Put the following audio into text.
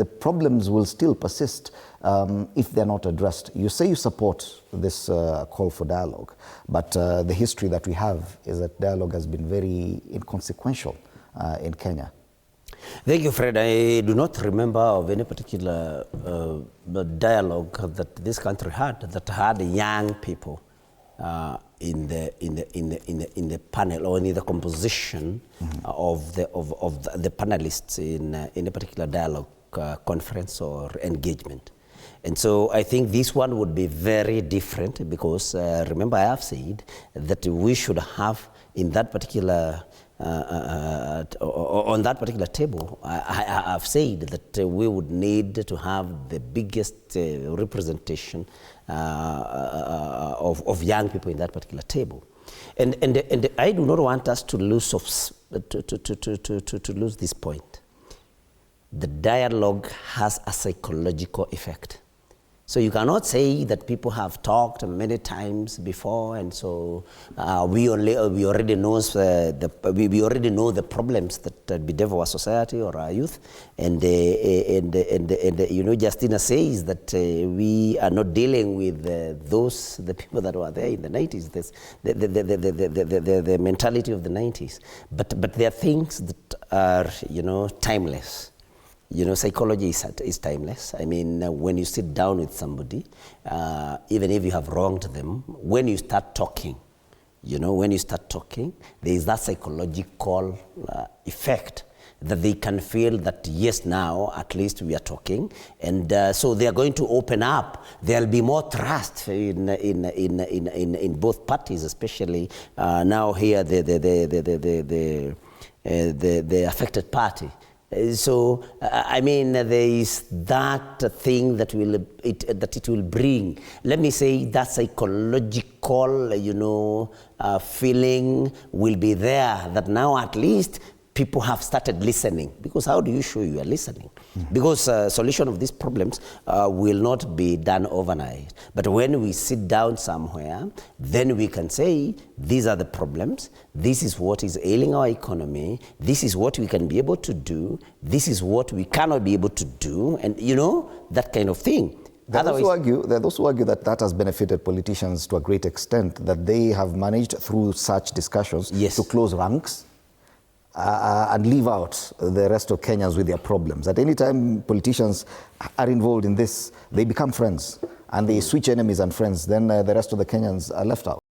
the problems will still persist if they're not addressed. You say you support this call for dialogue, but the history that we have is that dialogue has been very inconsequential in Kenya. Thank you, Fred. I do not remember of any particular dialogue that this country had that had young people in the panel or in the composition of the panelists in a particular dialogue conference or engagement. And so I think this one would be very different because remember I have said that we should have in that particular on that particular table, I have said that we would need to have the biggest representation of young people in that particular table, and I do not want us to lose to lose this point. The dialogue has a psychological effect. So you cannot say that people have talked many times before, and so we already know the problems that bedevil our society or our youth, and you know, Justina says that we are not dealing with the people that were there in the 90s, the mentality of the 90s, but there are things that are, you know, timeless. You know, psychology is timeless. I mean, when you sit down with somebody, even if you have wronged them, when you start talking, you know, when you start talking, there is that psychological effect that they can feel that, yes, now at least we are talking. And so they are going to open up. There'll be more trust in both parties, especially now here the affected party. So I mean, there is that thing that it will bring. Let me say that psychological, you know, feeling will be there. That now at least people have started listening. Because how do you show you are listening? Because solution of these problems will not be done overnight. But when we sit down somewhere, then we can say, these are the problems, this is what is ailing our economy, this is what we can be able to do, this is what we cannot be able to do, and you know, that kind of thing. There are those who argue that that has benefited politicians to a great extent, that they have managed through such discussions to close ranks, and leave out the rest of Kenyans with their problems. At any time politicians are involved in this, they become friends, and they switch enemies and friends, then the rest of the Kenyans are left out.